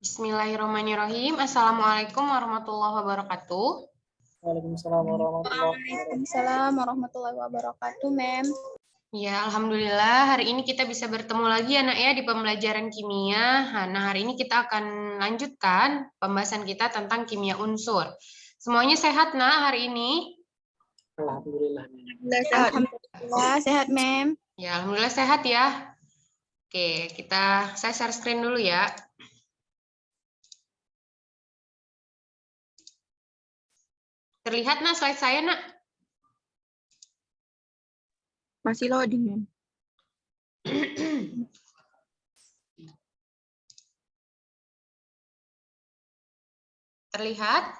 Bismillahirrahmanirrahim. Assalamualaikum warahmatullahi wabarakatuh. Waalaikumsalam warahmatullahi wabarakatuh. Waalaikumsalam warahmatullahi wabarakatuh, Mem. Ya, alhamdulillah hari ini kita bisa bertemu lagi anak ya di pembelajaran kimia. Nah, hari ini kita akan lanjutkan pembahasan kita tentang kimia unsur. Semuanya sehat nah hari ini? Alhamdulillah. Alhamdulillah sehat, Mem. Ya, alhamdulillah sehat ya. Oke, saya share screen dulu ya. Terlihat nah slide saya nak? Masih loading, Mem. Terlihat?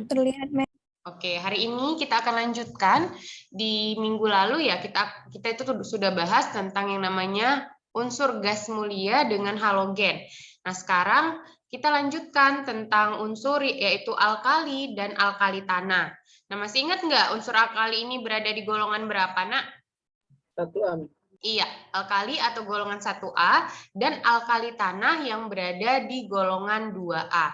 Terlihat, Mem. Oke, hari ini kita akan lanjutkan. Di minggu lalu ya kita itu sudah bahas tentang yang namanya unsur gas mulia dengan halogen. Nah, sekarang kita lanjutkan tentang unsur yaitu alkali dan alkali tanah. Nah, masih ingat nggak unsur alkali ini berada di golongan berapa, Nak? 1A. Iya, alkali atau golongan 1A dan alkali tanah yang berada di golongan 2A.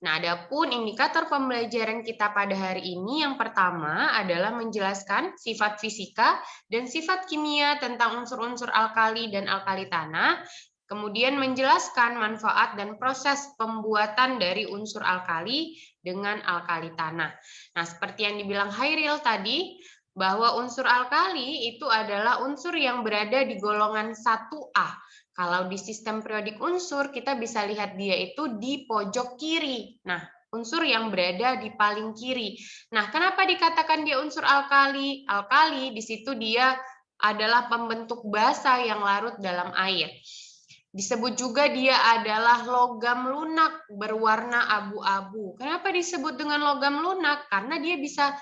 Nah, adapun indikator pembelajaran kita pada hari ini yang pertama adalah menjelaskan sifat fisika dan sifat kimia tentang unsur-unsur alkali dan alkali tanah, kemudian menjelaskan manfaat dan proses pembuatan dari unsur alkali dengan alkali tanah. Nah, seperti yang dibilang Hairil tadi, bahwa unsur alkali itu adalah unsur yang berada di golongan 1A. Kalau di sistem periodik unsur, kita bisa lihat dia itu di pojok kiri. Nah, unsur yang berada di paling kiri. Nah, kenapa dikatakan dia unsur alkali? Alkali di situ dia adalah pembentuk basa yang larut dalam air. Disebut juga dia adalah logam lunak berwarna abu-abu. Kenapa disebut dengan logam lunak? Karena dia bisa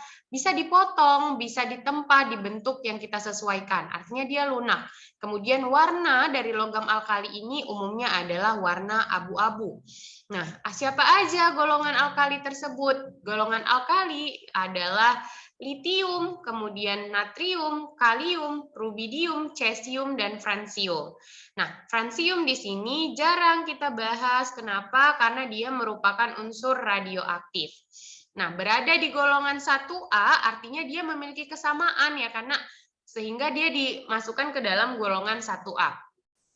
dipotong, bisa ditempa, dibentuk yang kita sesuaikan. Artinya dia lunak. Kemudian warna dari logam alkali ini umumnya adalah warna abu-abu. Nah, siapa aja golongan alkali tersebut? Golongan alkali adalah litium, kemudian natrium, kalium, rubidium, cesium, dan francium. Nah, francium di sini jarang kita bahas. Kenapa? Karena dia merupakan unsur radioaktif. Nah, berada di golongan 1A artinya dia memiliki kesamaan ya, karena sehingga dia dimasukkan ke dalam golongan 1A.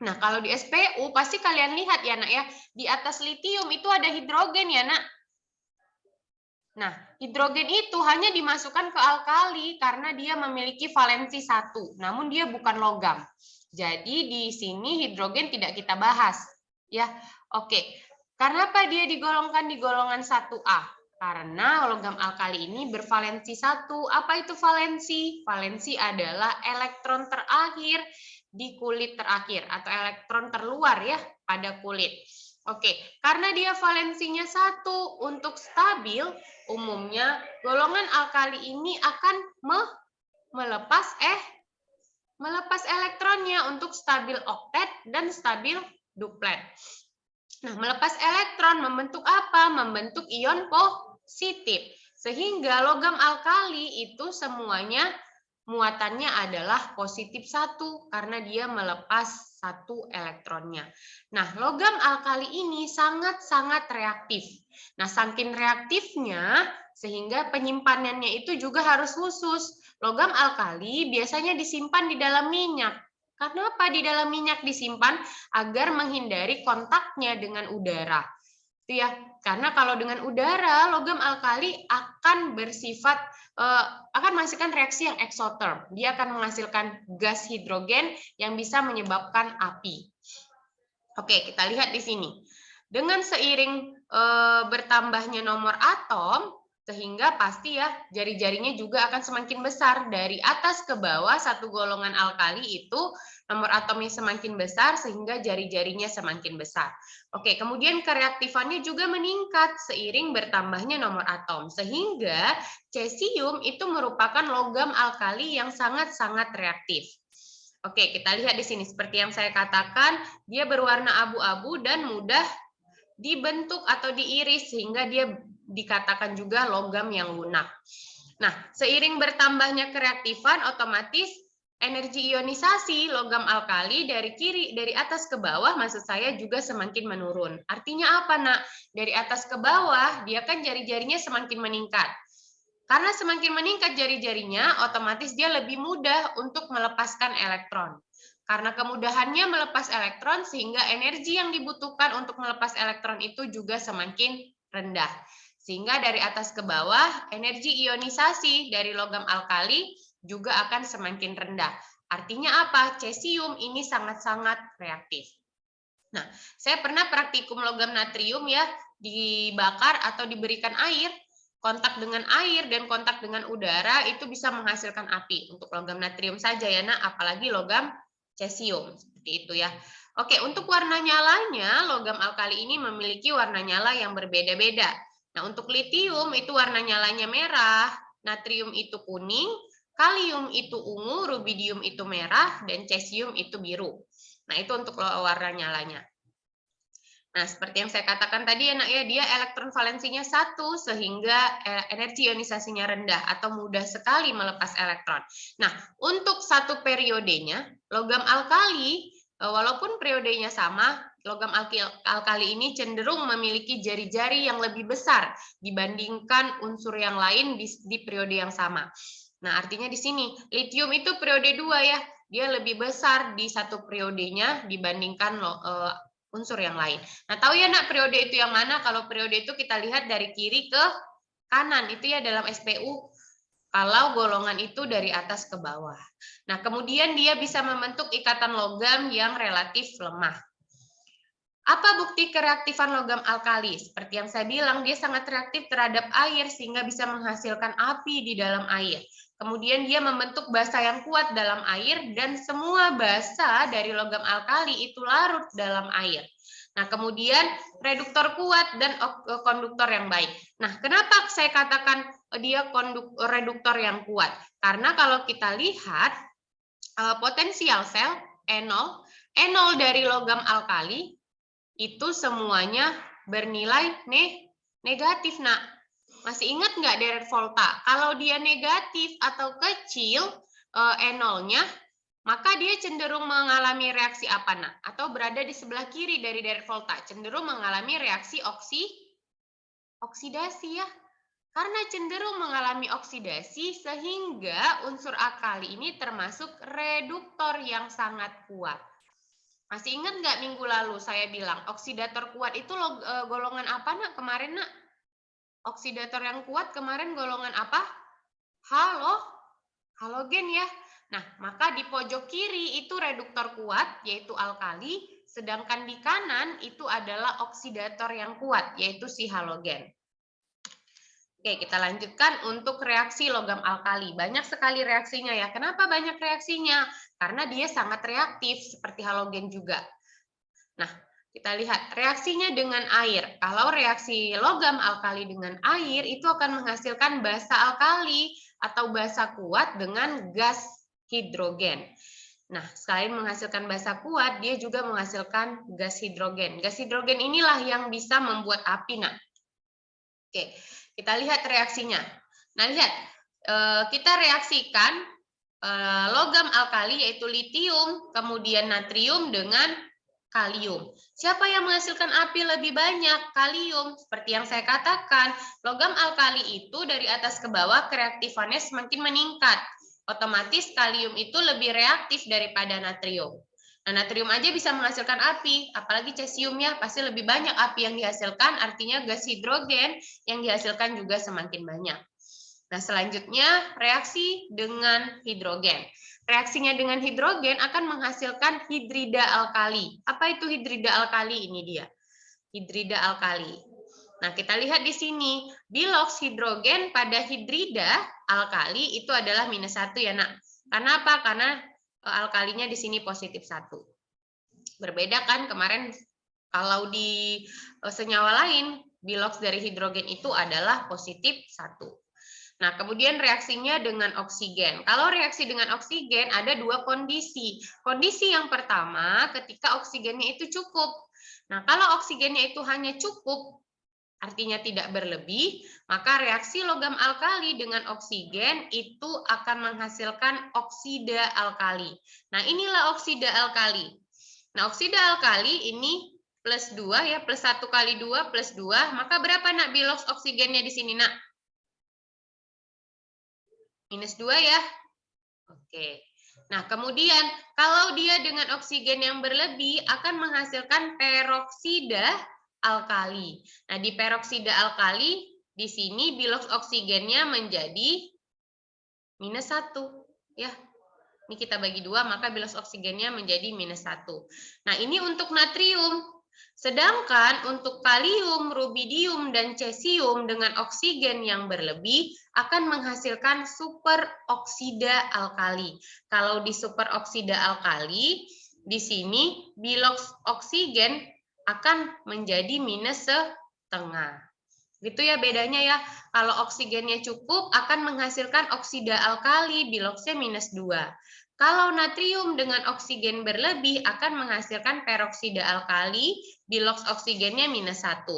Nah, kalau di SPU pasti kalian lihat ya, Nak ya, di atas litium itu ada hidrogen ya, Nak. Nah, hidrogen itu hanya dimasukkan ke alkali karena dia memiliki valensi 1, namun dia bukan logam. Jadi di sini hidrogen tidak kita bahas. Ya, oke. Karena apa dia digolongkan di golongan 1A? Karena logam alkali ini bervalensi 1. Apa itu valensi? Valensi adalah elektron terakhir di kulit terakhir atau elektron terluar ya pada kulit. Oke, karena dia valensinya 1, untuk stabil umumnya golongan alkali ini akan melepas elektronnya untuk stabil oktet dan stabil duplet. Nah, melepas elektron membentuk apa? Membentuk ion positif. Sehingga logam alkali itu semuanya muatannya adalah positif 1 karena dia melepas 1 elektronnya. Nah, logam alkali ini sangat-sangat reaktif. Nah, saking reaktifnya sehingga penyimpanannya itu juga harus khusus. Logam alkali biasanya disimpan di dalam minyak. Karena apa di dalam minyak disimpan? Agar menghindari kontaknya dengan udara. Itu ya, karena kalau dengan udara, logam alkali akan bersifat akan menghasilkan reaksi yang eksoterm. Dia akan menghasilkan gas hidrogen yang bisa menyebabkan api. Oke, kita lihat di sini. Dengan seiring bertambahnya nomor atom, sehingga pasti ya jari-jarinya juga akan semakin besar. Dari atas ke bawah satu golongan alkali itu nomor atomnya semakin besar sehingga jari-jarinya semakin besar. Oke, kemudian kereaktifannya juga meningkat seiring bertambahnya nomor atom. Sehingga cesium itu merupakan logam alkali yang sangat-sangat reaktif. Oke, kita lihat di sini seperti yang saya katakan, dia berwarna abu-abu dan mudah dibentuk atau diiris sehingga dia dikatakan juga logam yang lunak. Nah, seiring bertambahnya kereaktifan otomatis energi ionisasi logam alkali dari atas ke bawah maksud saya juga semakin menurun. Artinya apa, Nak? Dari atas ke bawah, dia kan jari-jarinya semakin meningkat. Karena semakin meningkat jari-jarinya, otomatis dia lebih mudah untuk melepaskan elektron. Karena kemudahannya melepas elektron, sehingga energi yang dibutuhkan untuk melepas elektron itu juga semakin rendah. Sehingga dari atas ke bawah, energi ionisasi dari logam alkali juga akan semakin rendah. Artinya apa? Cesium ini sangat-sangat reaktif. Nah, saya pernah praktikum logam natrium ya, dibakar atau diberikan air, kontak dengan air dan kontak dengan udara itu bisa menghasilkan api. Untuk logam natrium saja ya, Nak, apalagi logam cesium. Seperti itu ya. Oke, untuk warna nyalanya, logam alkali ini memiliki warna nyala yang berbeda-beda. Nah, untuk litium itu warna nyalanya merah, natrium itu kuning, kalium itu ungu, rubidium itu merah, dan cesium itu biru. Nah, itu untuk warna nyalanya. Nah, seperti yang saya katakan tadi ya, Nak, ya, dia elektron valensinya 1 sehingga energi ionisasinya rendah atau mudah sekali melepas elektron. Nah, untuk satu periodenya, logam alkali walaupun periodenya sama, logam alkali ini cenderung memiliki jari-jari yang lebih besar dibandingkan unsur yang lain di periode yang sama. Nah, artinya di sini litium itu periode 2 ya, dia lebih besar di satu periodenya dibandingkan unsur yang lain. Nah, tahu ya, Nak, periode itu yang mana? Kalau periode itu kita lihat dari kiri ke kanan, itu ya dalam SPU. Kalau golongan itu dari atas ke bawah. Nah, kemudian dia bisa membentuk ikatan logam yang relatif lemah. Apa bukti kereaktifan logam alkali? Seperti yang saya bilang, dia sangat reaktif terhadap air sehingga bisa menghasilkan api di dalam air. Kemudian dia membentuk basa yang kuat dalam air dan semua basa dari logam alkali itu larut dalam air. Nah, kemudian reduktor kuat dan konduktor yang baik. Nah, kenapa saya katakan dia reduktor yang kuat? Karena kalau kita lihat potensial sel E0 dari logam alkali itu semuanya bernilai negatif, Nak. Masih ingat nggak deret volta? Kalau dia negatif atau kecil E0-nya, maka dia cenderung mengalami reaksi apa, Nak? Atau berada di sebelah kiri dari deret volta, cenderung mengalami reaksi oksidasi ya. Karena cenderung mengalami oksidasi sehingga unsur alkali ini termasuk reduktor yang sangat kuat. Masih ingat nggak minggu lalu saya bilang oksidator kuat itu golongan apa, Nak, kemarin, Nak? Oksidator yang kuat kemarin golongan apa? Halogen ya. Nah, maka di pojok kiri itu reduktor kuat, yaitu alkali, sedangkan di kanan itu adalah oksidator yang kuat, yaitu si halogen. Oke, kita lanjutkan untuk reaksi logam alkali. Banyak sekali reaksinya ya. Kenapa banyak reaksinya? Karena dia sangat reaktif, seperti halogen juga. Nah, kita lihat reaksinya dengan air. Kalau reaksi logam alkali dengan air, itu akan menghasilkan basa alkali atau basa kuat dengan gas hidrogen. Nah, selain menghasilkan basa kuat, dia juga menghasilkan gas hidrogen. Gas hidrogen inilah yang bisa membuat api, Nah. Oke, kita lihat reaksinya. Nah, lihat, kita reaksikan logam alkali yaitu litium, kemudian natrium dengan kalium. Siapa yang menghasilkan api lebih banyak? Kalium. Seperti yang saya katakan, logam alkali itu dari atas ke bawah kereaktifannya semakin meningkat. Otomatis kalium itu lebih reaktif daripada natrium. Nah, natrium aja bisa menghasilkan api, apalagi cesium ya, pasti lebih banyak api yang dihasilkan, artinya gas hidrogen yang dihasilkan juga semakin banyak. Nah, selanjutnya reaksi dengan hidrogen. Reaksinya dengan hidrogen akan menghasilkan hidrida alkali. Apa itu hidrida alkali? Ini dia. Hidrida alkali. Nah, kita lihat di sini. Biloks hidrogen pada hidrida alkali itu adalah -1 ya, Nak. Karena apa? Karena alkalinya di sini +1. Berbeda kan kemarin kalau di senyawa lain, biloks dari hidrogen itu adalah +1. Nah, kemudian reaksinya dengan oksigen. Kalau reaksi dengan oksigen ada 2 kondisi. Kondisi yang pertama ketika oksigennya itu cukup. Nah, kalau oksigennya itu hanya cukup, artinya tidak berlebih, maka reaksi logam alkali dengan oksigen itu akan menghasilkan oksida alkali. Nah, inilah oksida alkali. Nah, oksida alkali ini plus 2 ya, plus 1 kali 2 plus 2, maka berapa nak biloks oksigennya di sini nak? Minus 2 ya. Oke. Nah, kemudian kalau dia dengan oksigen yang berlebih akan menghasilkan peroksida alkali. Nah, di peroksida alkali di sini biloks oksigennya menjadi minus 1 ya. Ini kita bagi 2 maka biloks oksigennya menjadi minus 1. Nah, ini untuk natrium. Sedangkan untuk kalium, rubidium, dan cesium dengan oksigen yang berlebih akan menghasilkan superoksida alkali. Kalau di superoksida alkali, di sini biloks oksigen akan menjadi minus setengah. Gitu ya bedanya ya. Kalau oksigennya cukup akan menghasilkan oksida alkali, biloksnya minus 2. Kalau natrium dengan oksigen berlebih akan menghasilkan peroksida alkali, biloks oksigennya minus 1.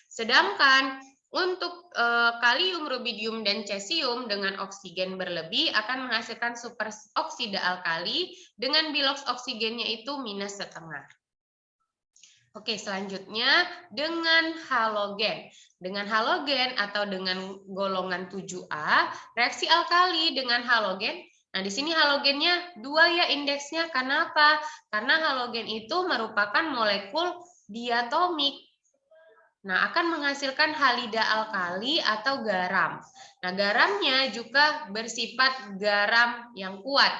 Sedangkan untuk kalium, rubidium, dan cesium dengan oksigen berlebih akan menghasilkan superoksida alkali dengan biloks oksigennya itu minus setengah. Oke, selanjutnya dengan halogen. Dengan halogen atau dengan golongan 7A, reaksi alkali dengan halogen. Nah, di sini halogennya 2 ya indeksnya. Kenapa? Karena halogen itu merupakan molekul diatomik. Nah, akan menghasilkan halida alkali atau garam. Nah, garamnya juga bersifat garam yang kuat.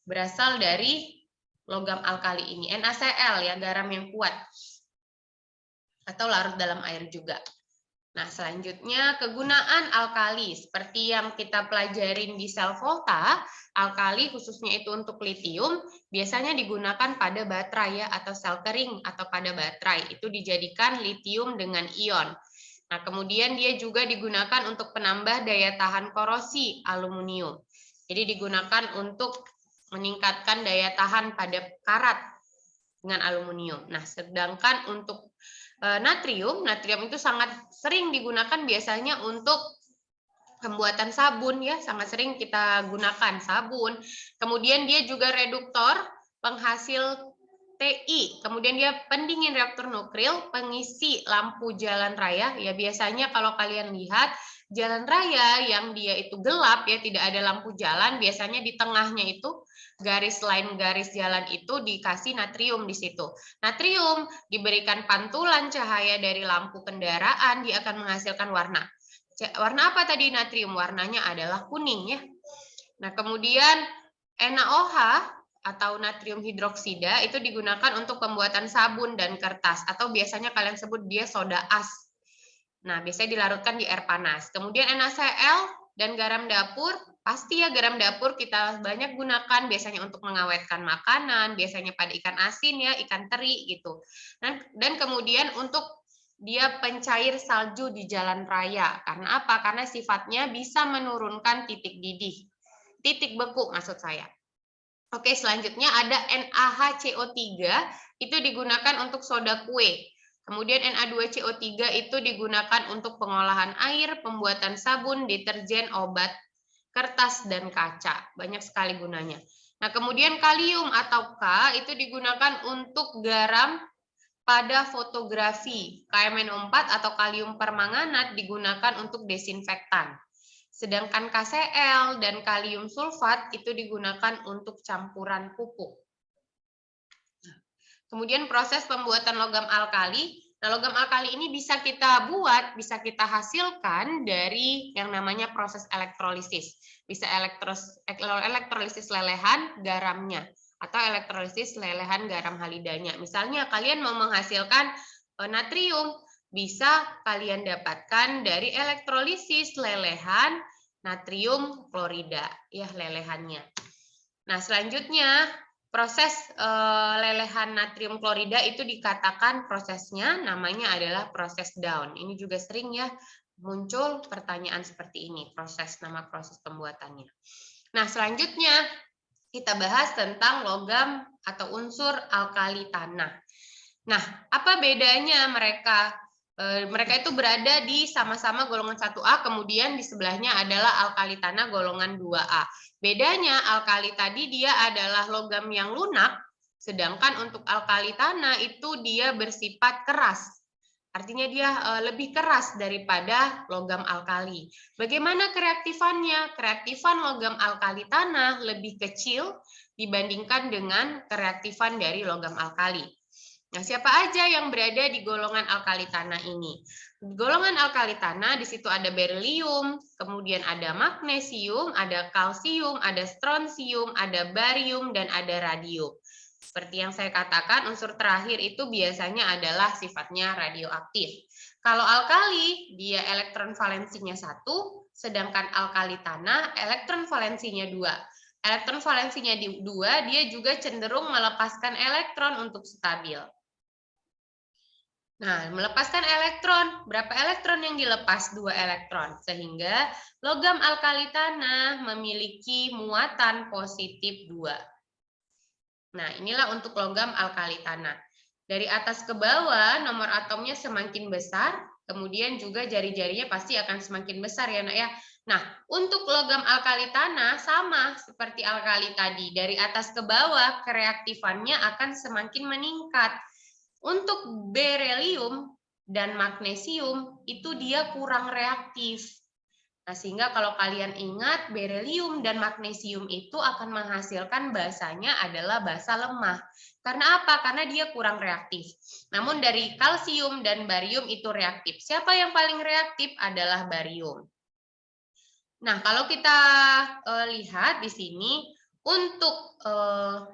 Berasal dari logam alkali ini. NaCl ya, garam yang kuat. Atau larut dalam air juga. Nah, selanjutnya kegunaan alkali. Seperti yang kita pelajarin di sel volta, alkali khususnya itu untuk litium, biasanya digunakan pada baterai ya, atau sel kering atau pada baterai. Itu dijadikan litium dengan ion. Nah, kemudian dia juga digunakan untuk penambah daya tahan korosi aluminium. Jadi digunakan untuk meningkatkan daya tahan pada karat dengan aluminium. Nah, sedangkan untuk natrium itu sangat sering digunakan biasanya untuk pembuatan sabun ya, sangat sering kita gunakan sabun. Kemudian dia juga reduktor, penghasil TI, kemudian dia pendingin reaktor nuklil, pengisi lampu jalan raya. Ya biasanya kalau kalian lihat jalan raya yang dia itu gelap ya, tidak ada lampu jalan, biasanya di tengahnya itu garis line garis jalan itu dikasih natrium di situ. Natrium diberikan pantulan cahaya dari lampu kendaraan, dia akan menghasilkan warna. Warna apa tadi natrium? Warnanya adalah kuning ya. Nah, kemudian NaOH atau natrium hidroksida itu digunakan untuk pembuatan sabun dan kertas atau biasanya kalian sebut dia soda as. Nah, biasanya dilarutkan di air panas. Kemudian NaCl dan garam dapur, pasti ya garam dapur kita banyak gunakan biasanya untuk mengawetkan makanan, biasanya pada ikan asin ya, ikan teri gitu. Dan kemudian untuk dia pencair salju di jalan raya. Karena apa? Karena sifatnya bisa menurunkan titik didih. Titik beku maksud saya. Oke, selanjutnya ada NaHCO3, itu digunakan untuk soda kue. Kemudian Na2CO3 itu digunakan untuk pengolahan air, pembuatan sabun, deterjen, obat, kertas, dan kaca. Banyak sekali gunanya. Nah, kemudian kalium atau K itu digunakan untuk garam pada fotografi. KMNO4 atau kalium permanganat digunakan untuk desinfektan. Sedangkan KCl dan kalium sulfat itu digunakan untuk campuran pupuk. Kemudian proses pembuatan logam alkali. Nah, logam alkali ini bisa kita buat, bisa kita hasilkan dari yang namanya proses elektrolisis. Bisa elektrolisis lelehan garamnya atau elektrolisis lelehan garam halidanya. Misalnya kalian mau menghasilkan natrium, bisa kalian dapatkan dari elektrolisis lelehan natrium klorida, ya lelehannya. Nah, selanjutnya proses lelehan natrium klorida itu dikatakan prosesnya namanya adalah proses Down. Ini juga sering ya muncul pertanyaan seperti ini, nama proses pembuatannya. Nah, selanjutnya kita bahas tentang logam atau unsur alkali tanah. Nah, apa bedanya mereka mereka itu berada di sama-sama golongan 1A, kemudian di sebelahnya adalah alkali tanah golongan 2A. Bedanya alkali tadi dia adalah logam yang lunak, sedangkan untuk alkali tanah itu dia bersifat keras. Artinya dia lebih keras daripada logam alkali. Bagaimana kereaktifannya? Kereaktifan logam alkali tanah lebih kecil dibandingkan dengan kereaktifan dari logam alkali. Nah, siapa aja yang berada di golongan alkali tanah ini? Di golongan alkali tanah di situ ada berilium, kemudian ada magnesium, ada kalsium, ada strontium, ada barium, dan ada radium. Seperti yang saya katakan, unsur terakhir itu biasanya adalah sifatnya radioaktif. Kalau alkali, dia elektron valensinya 1, sedangkan alkali tanah elektron valensinya 2. Elektron valensinya 2, dia juga cenderung melepaskan elektron untuk stabil. Nah, melepaskan elektron, berapa elektron yang dilepas? 2 elektron. Sehingga logam alkali tanah memiliki muatan positif 2. Nah, inilah untuk logam alkali tanah. Dari atas ke bawah, nomor atomnya semakin besar, kemudian juga jari-jarinya pasti akan semakin besar ya, Nak ya. Nah, untuk logam alkali tanah sama seperti alkali tadi. Dari atas ke bawah, kereaktifannya akan semakin meningkat. Untuk berilium dan magnesium itu dia kurang reaktif. Nah, sehingga kalau kalian ingat, berilium dan magnesium itu akan menghasilkan basanya adalah basa lemah. Karena apa? Karena dia kurang reaktif. Namun dari kalsium dan barium itu reaktif. Siapa yang paling reaktif? Adalah barium. Nah, kalau kita lihat di sini, untuk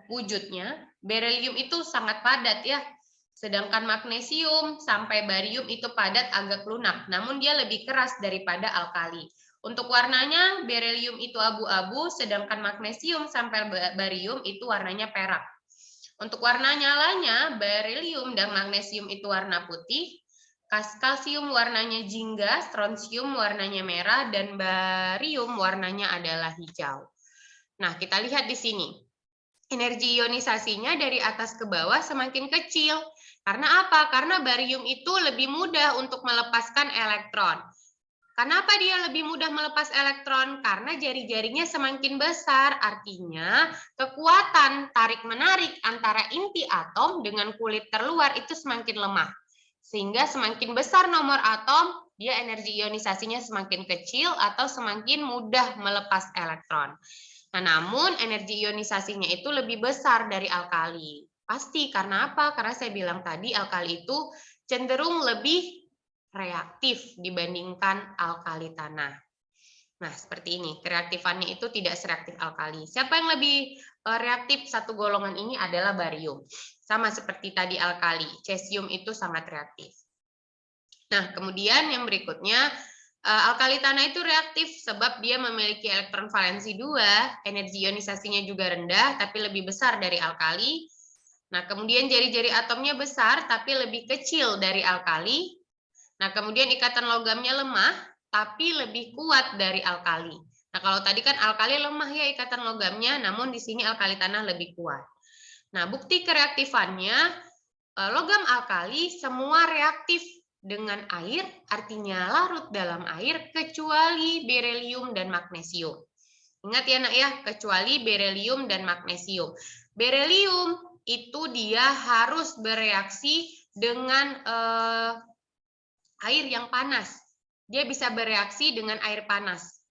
wujudnya, berilium itu sangat padat ya. Sedangkan magnesium sampai barium itu padat agak lunak, namun dia lebih keras daripada alkali. Untuk warnanya, berilium itu abu-abu, sedangkan magnesium sampai barium itu warnanya perak. Untuk warna nyalanya, berilium dan magnesium itu warna putih, kalsium warnanya jingga, strontium warnanya merah, dan barium warnanya adalah hijau. Nah, kita lihat di sini. Energi ionisasinya dari atas ke bawah semakin kecil. Karena apa? Karena barium itu lebih mudah untuk melepaskan elektron. Kenapa dia lebih mudah melepas elektron? Karena jari-jarinya semakin besar, artinya kekuatan tarik-menarik antara inti atom dengan kulit terluar itu semakin lemah. Sehingga semakin besar nomor atom, dia energi ionisasinya semakin kecil atau semakin mudah melepas elektron. Nah, namun energi ionisasinya itu lebih besar dari alkali. Pasti, karena apa? Karena saya bilang tadi alkali itu cenderung lebih reaktif dibandingkan alkali tanah. Nah, seperti ini. Kereaktifannya itu tidak sereaktif alkali. Siapa yang lebih reaktif satu golongan ini adalah barium. Sama seperti tadi alkali. Cesium itu sangat reaktif. Nah, kemudian yang berikutnya, alkali tanah itu reaktif sebab dia memiliki elektron valensi 2, energi ionisasinya juga rendah, tapi lebih besar dari alkali. Nah, kemudian jari-jari atomnya besar, tapi lebih kecil dari alkali. Nah, kemudian ikatan logamnya lemah, tapi lebih kuat dari alkali. Nah, kalau tadi kan alkali lemah ya ikatan logamnya, namun di sini alkali tanah lebih kuat. Nah, bukti kereaktifannya, logam alkali semua reaktif dengan air, artinya larut dalam air, kecuali berilium dan magnesium. Ingat ya, Nak ya, kecuali berilium dan magnesium. Berilium itu dia harus bereaksi dengan air yang panas. Dia bisa bereaksi dengan air panas.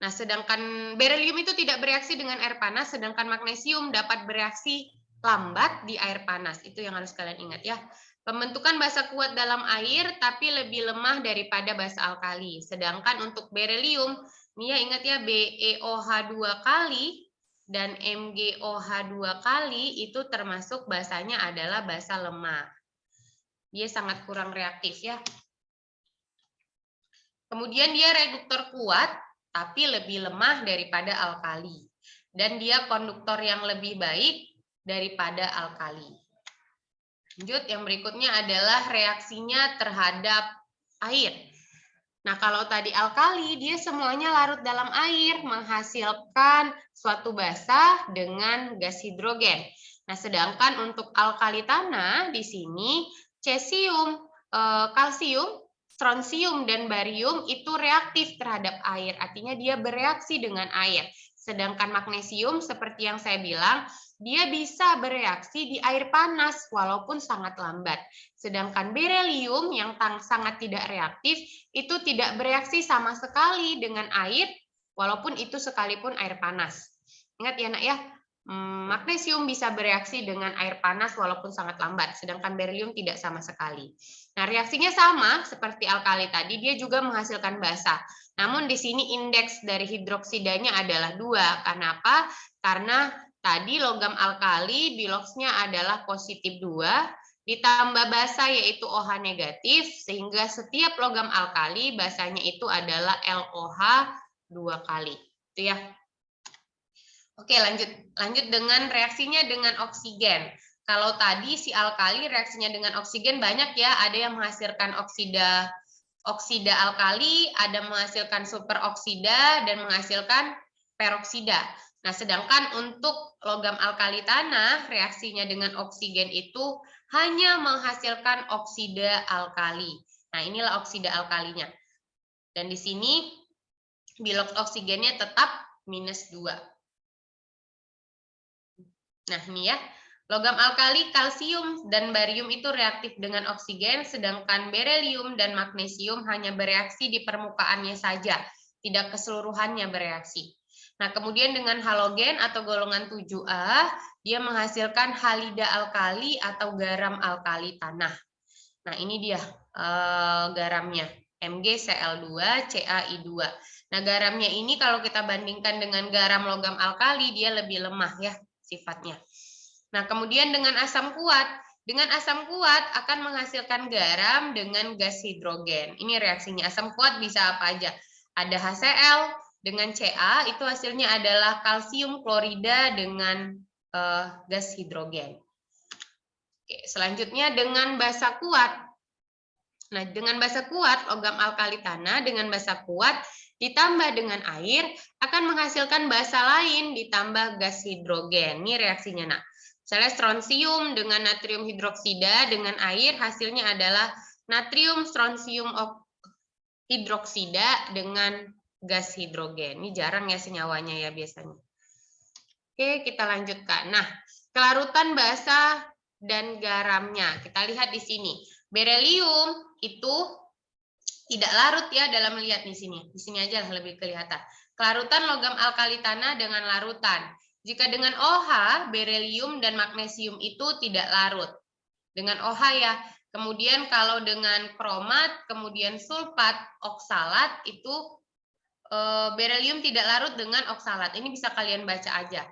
Nah, sedangkan berilium itu tidak bereaksi dengan air panas, sedangkan magnesium dapat bereaksi lambat di air panas. Itu yang harus kalian ingat ya. Pembentukan basa kuat dalam air, tapi lebih lemah daripada basa alkali. Sedangkan untuk berilium, ini ya ingat ya, BeOH 2 kali dan MgOH 2 kali itu termasuk basanya adalah basa lemah. Dia sangat kurang reaktif ya. Kemudian dia reduktor kuat, tapi lebih lemah daripada alkali. Dan dia konduktor yang lebih baik daripada alkali. Lanjut, yang berikutnya adalah reaksinya terhadap air. Nah, kalau tadi alkali, dia semuanya larut dalam air, menghasilkan suatu basa dengan gas hidrogen. Nah, sedangkan untuk alkali tanah, di sini cesium kalsium, strontium, dan barium itu reaktif terhadap air. Artinya dia bereaksi dengan air. Sedangkan magnesium seperti yang saya bilang, dia bisa bereaksi di air panas walaupun sangat lambat. Sedangkan berelium yang sangat tidak reaktif itu tidak bereaksi sama sekali dengan air walaupun itu sekalipun air panas. Ingat ya nak ya, magnesium bisa bereaksi dengan air panas walaupun sangat lambat, sedangkan berelium tidak sama sekali. Nah, reaksinya sama seperti alkali tadi, dia juga menghasilkan basa. Namun di sini indeks dari hidroksidanya adalah 2. Kenapa? Karena tadi logam alkali biloxnya adalah positif 2, ditambah basa yaitu OH negatif, sehingga setiap logam alkali basanya itu adalah LOH 2 kali. Itu ya. Oke, lanjut dengan reaksinya dengan oksigen. Kalau tadi si alkali reaksinya dengan oksigen banyak ya, ada yang menghasilkan oksida alkali, ada menghasilkan superoksida dan menghasilkan peroksida. Nah, sedangkan untuk logam alkali tanah reaksinya dengan oksigen itu hanya menghasilkan oksida alkali. Nah, inilah oksida alkalinya. Dan di sini bilox oksigennya tetap -2. Nah, ini ya, logam alkali, kalsium, dan barium itu reaktif dengan oksigen, sedangkan berelium dan magnesium hanya bereaksi di permukaannya saja, tidak keseluruhannya bereaksi. Nah, kemudian dengan halogen atau golongan 7A, dia menghasilkan halida alkali atau garam alkali tanah. Nah, ini dia garamnya, MgCl2, CaI2. Nah, garamnya ini kalau kita bandingkan dengan garam logam alkali, dia lebih lemah ya sifatnya. Nah, kemudian dengan asam kuat akan menghasilkan garam dengan gas hidrogen. Ini reaksinya. Asam kuat bisa apa aja? Ada HCl dengan Ca, itu hasilnya adalah kalsium klorida dengan gas hidrogen. Oke, selanjutnya dengan basa kuat. Nah, dengan basa kuat, logam alkali tanah dengan basa kuat ditambah dengan air akan menghasilkan basa lain ditambah gas hidrogen. Ini reaksinya nak. Misalnya strontium dengan natrium hidroksida dengan air hasilnya adalah natrium strontium hidroksida dengan gas hidrogen. Ini jarang ya senyawanya ya biasanya. Oke, kita lanjutkan. Nah, kelarutan basa dan garamnya. Kita lihat di sini. Berelium itu tidak larut ya dalam melihat di sini. Di sini aja lebih kelihatan. Kelarutan logam alkali tanah dengan larutan. Jika dengan OH, berelium dan magnesium itu tidak larut. Dengan OH ya. Kemudian kalau dengan kromat, kemudian sulfat, oksalat itu berelium tidak larut dengan oksalat. Ini bisa kalian baca aja.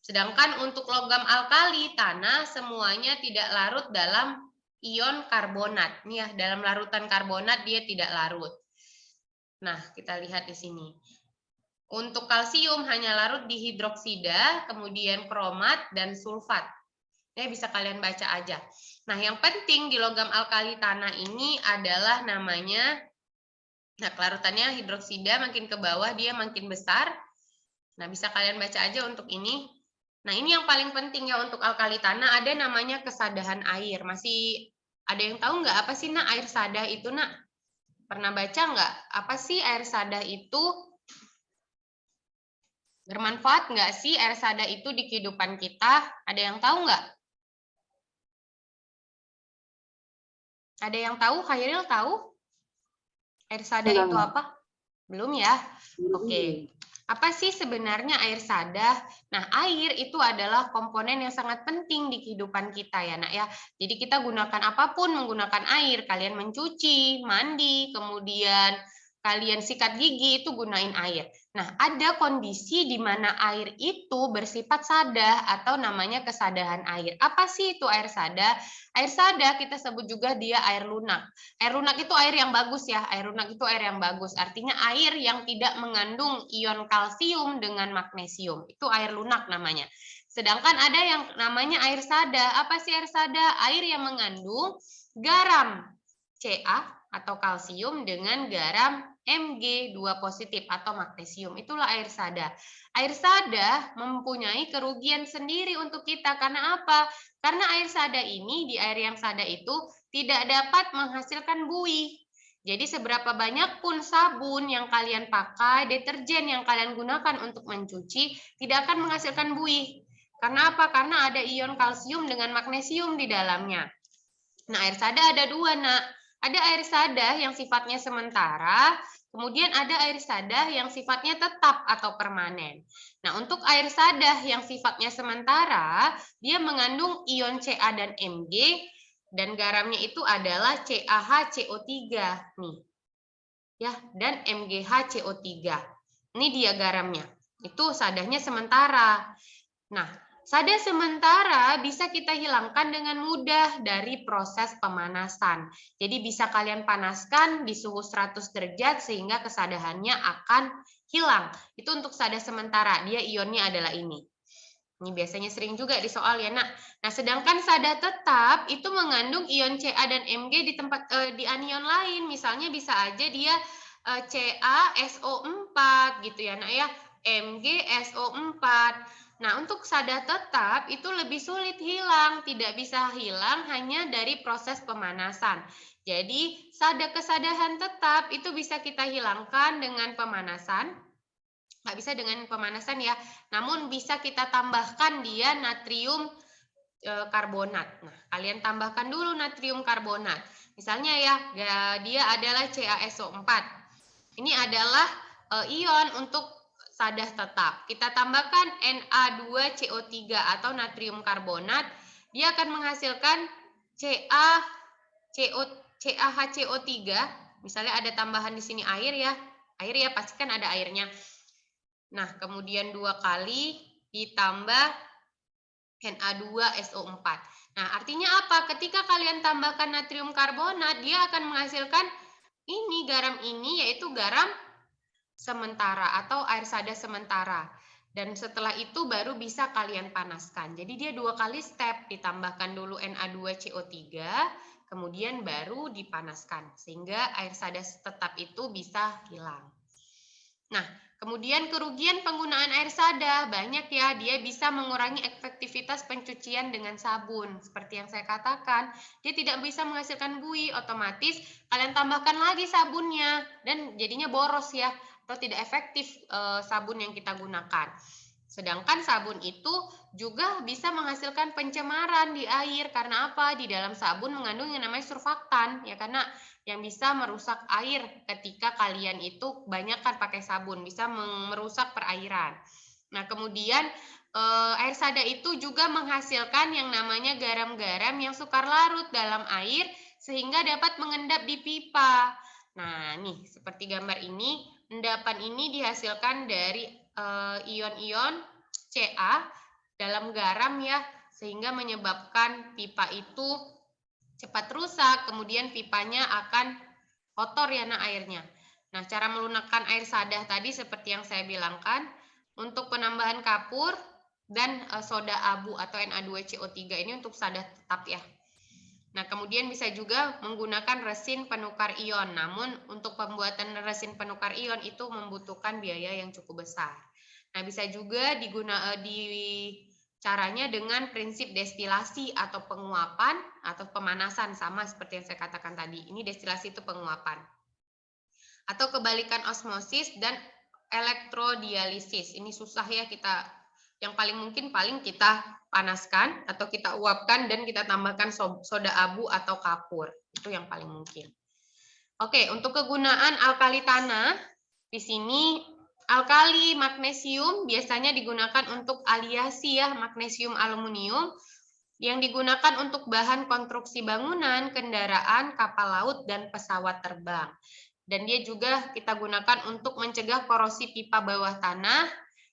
Sedangkan untuk logam alkali tanah semuanya tidak larut dalam ion karbonat. Nih ya, dalam larutan karbonat dia tidak larut. Nah, kita lihat di sini. Untuk kalsium hanya larut di hidroksida, kemudian kromat dan sulfat. Ini bisa kalian baca aja. Nah, yang penting di logam alkali tanah ini adalah namanya, nah kelarutannya hidroksida makin ke bawah dia makin besar. Nah, bisa kalian baca aja untuk ini. Nah, ini yang paling penting ya untuk alkali tanah, ada namanya kesadahan air. Masih ada yang tahu nggak apa sih nak air sada itu nak? Pernah baca nggak? Apa sih air sada itu? Bermanfaat nggak sih air sada itu di kehidupan kita? Ada yang tahu nggak? Ada yang tahu? Khairil tahu? Air sada itu apa? Belum ya? Oke. Apa sih sebenarnya air sada? Nah, air itu adalah komponen yang sangat penting di kehidupan kita ya, nak ya. Jadi kita gunakan apapun menggunakan air. Kalian mencuci, mandi, kemudian kalian sikat gigi itu gunain air. Nah, ada kondisi di mana air itu bersifat sada atau namanya kesadahan air. Apa sih itu air sada? Air sada kita sebut juga dia air lunak. Air lunak itu air yang bagus ya. Air lunak itu air yang bagus. Artinya air yang tidak mengandung ion kalsium dengan magnesium. Itu air lunak namanya. Sedangkan ada yang namanya air sada. Apa sih air sada? Air yang mengandung garam Ca atau kalsium dengan garam Mg 2 positif atau magnesium. Itulah air sada. Air sada mempunyai kerugian sendiri untuk kita. Karena apa? Karena air sada ini, di air yang sada itu tidak dapat menghasilkan buih. Jadi seberapa banyak pun sabun yang kalian pakai, deterjen yang kalian gunakan untuk mencuci, tidak akan menghasilkan buih. Karena apa? Karena ada ion kalsium dengan magnesium di dalamnya. Nah, air sada ada dua, Nak. Ada air sada yang sifatnya sementara, kemudian ada air sada yang sifatnya tetap atau permanen. Nah, untuk air sada yang sifatnya sementara, dia mengandung ion Ca dan Mg, dan garamnya itu adalah CaHCO3 nih. Ya, dan MgHCO3. Ini dia garamnya. Itu sadanya sementara. Nah, sada sementara bisa kita hilangkan dengan mudah dari proses pemanasan. Jadi bisa kalian panaskan di suhu 100 derajat sehingga kesadahannya akan hilang. Itu untuk sada sementara, dia ionnya adalah ini. Ini biasanya sering juga di soal ya, Nak. Nah, sedangkan sada tetap itu mengandung ion Ca dan Mg di anion lain. Misalnya bisa aja dia CaSO4 gitu ya, Nak ya. MgSO4. Nah, untuk sada tetap itu lebih sulit hilang, tidak bisa hilang hanya dari proses pemanasan. Jadi, sada kesadahan tetap itu bisa kita hilangkan dengan pemanasan. Nggak bisa dengan pemanasan ya, namun bisa kita tambahkan dia natrium karbonat. Nah, kalian tambahkan dulu natrium karbonat. Misalnya ya, dia adalah CaSO4. Ini adalah ion untuk sada tetap. Kita tambahkan Na2CO3 atau natrium karbonat, dia akan menghasilkan CaHCO3. Misalnya ada tambahan di sini air ya. Air ya, pasti kan ada airnya. Nah, kemudian 2 kali ditambah Na2SO4. Nah, artinya apa? Ketika kalian tambahkan natrium karbonat, dia akan menghasilkan ini, garam ini, yaitu garam sementara atau air sada sementara. Dan setelah itu baru bisa kalian panaskan. Jadi dia 2 kali step, ditambahkan dulu Na2CO3, kemudian baru dipanaskan. Sehingga air sada tetap itu bisa hilang. Nah, kemudian kerugian penggunaan air sada, banyak ya, dia bisa mengurangi efektivitas pencucian dengan sabun. Seperti yang saya katakan, dia tidak bisa menghasilkan buih, otomatis kalian tambahkan lagi sabunnya, dan jadinya boros ya, atau tidak efektif sabun yang kita gunakan. Sedangkan sabun itu juga bisa menghasilkan pencemaran di air, karena apa? Di dalam sabun mengandung yang namanya surfaktan, ya, karena yang bisa merusak air ketika kalian itu banyakkan pakai sabun, bisa merusak perairan. Nah, kemudian air sada itu juga menghasilkan yang namanya garam-garam yang sukar larut dalam air sehingga dapat mengendap di pipa. Nah, nih seperti gambar ini, endapan ini dihasilkan dari ion-ion Ca dalam garam ya, sehingga menyebabkan pipa itu cepat rusak, kemudian pipanya akan kotor ya, Nak, airnya. Nah, cara melunakkan air sada tadi seperti yang saya bilangkan, untuk penambahan kapur dan soda abu atau Na2CO3 ini untuk sada tetap ya. Nah, kemudian bisa juga menggunakan resin penukar ion, namun untuk pembuatan resin penukar ion itu membutuhkan biaya yang cukup besar. Nah, bisa juga caranya dengan prinsip destilasi atau penguapan atau pemanasan, sama seperti yang saya katakan tadi. Ini destilasi itu penguapan. Atau kebalikan osmosis dan elektrodialisis. Ini susah ya, kita yang paling mungkin kita panaskan atau kita uapkan dan kita tambahkan soda abu atau kapur. Itu yang paling mungkin. Oke, untuk kegunaan alkali tanah di sini alkali magnesium biasanya digunakan untuk aliasi ya, magnesium aluminium yang digunakan untuk bahan konstruksi bangunan, kendaraan, kapal laut, dan pesawat terbang. Dan dia juga kita gunakan untuk mencegah korosi pipa bawah tanah.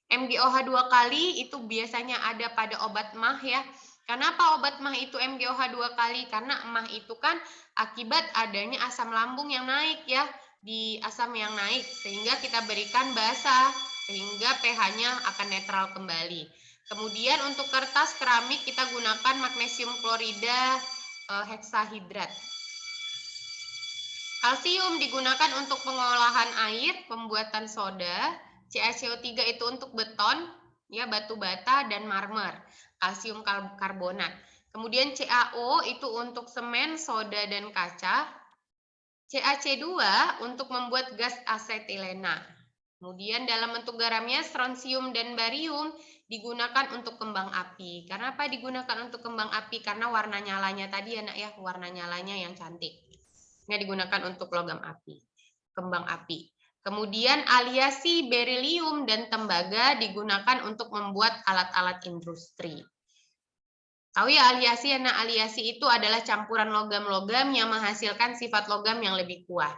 MgOH 2 kali itu biasanya ada pada obat MAH ya. Kenapa obat MAH itu MgOH 2 kali? Karena MAH itu kan akibat adanya asam lambung yang naik ya. Di asam yang naik sehingga kita berikan basa sehingga pH-nya akan netral kembali. Kemudian untuk kertas keramik kita gunakan magnesium klorida heksahidrat. Kalsium digunakan untuk pengolahan air, pembuatan soda. CaCO3 itu untuk beton, ya batu bata dan marmer. Kalsium karbonat. Kemudian CaO itu untuk semen, soda dan kaca. CaC2 untuk membuat gas asetilena. Kemudian dalam bentuk garamnya strontium dan barium digunakan untuk kembang api. Karena apa digunakan untuk kembang api? Karena warna nyalanya tadi ya nak ya, warna nyalanya yang cantik. Ini digunakan untuk logam api, kembang api. Kemudian aliasi berilium dan tembaga digunakan untuk membuat alat-alat industri. Tahu ya aliasi? Nah, aliasi itu adalah campuran logam-logam yang menghasilkan sifat logam yang lebih kuat.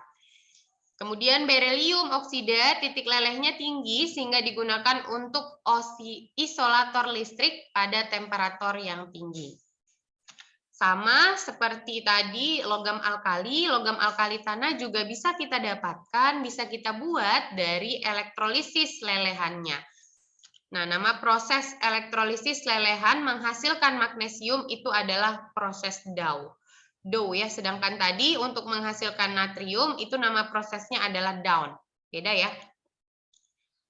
Kemudian berilium oksida titik lelehnya tinggi sehingga digunakan untuk isolator listrik pada temperatur yang tinggi. Sama seperti tadi logam alkali tanah juga bisa kita dapatkan, bisa kita buat dari elektrolisis lelehannya. Nah, nama proses elektrolisis lelehan menghasilkan magnesium itu adalah proses Dow. Dow ya, sedangkan tadi untuk menghasilkan natrium itu nama prosesnya adalah Down. Beda ya.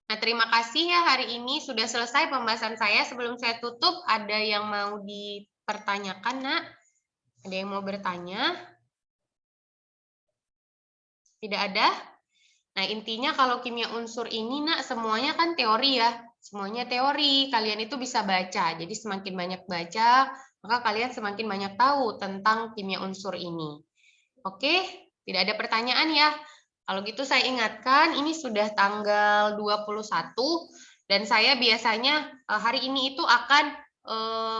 Nah, terima kasih ya hari ini sudah selesai pembahasan saya. Sebelum saya tutup, ada yang mau dipertanyakan, Nak? Ada yang mau bertanya? Tidak ada? Nah, intinya kalau kimia unsur ini, Nak, semuanya kan teori ya. Semuanya teori. Kalian itu bisa baca. Jadi semakin banyak baca, maka kalian semakin banyak tahu tentang kimia unsur ini. Oke? Tidak ada pertanyaan ya? Kalau gitu saya ingatkan, ini sudah tanggal 21, dan saya biasanya hari ini itu akan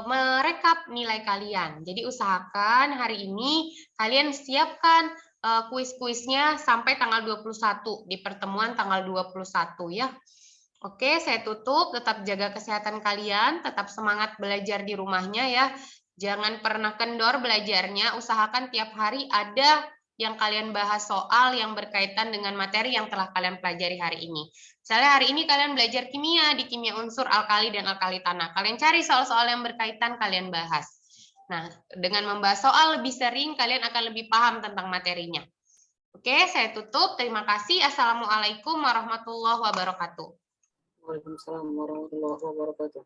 merekap nilai kalian. Jadi usahakan hari ini kalian siapkan kuis-kuisnya sampai tanggal 21 di pertemuan tanggal 21 ya. Oke, saya tutup. Tetap jaga kesehatan kalian, tetap semangat belajar di rumahnya ya. Jangan pernah kendor belajarnya, usahakan tiap hari ada yang kalian bahas soal yang berkaitan dengan materi yang telah kalian pelajari hari ini. Misalnya hari ini kalian belajar kimia, di kimia unsur alkali dan alkali tanah. Kalian cari soal-soal yang berkaitan, kalian bahas. Nah, dengan membahas soal lebih sering, kalian akan lebih paham tentang materinya. Oke, saya tutup. Terima kasih. Assalamualaikum warahmatullahi wabarakatuh. Waalaikumsalam warahmatullahi wabarakatuh.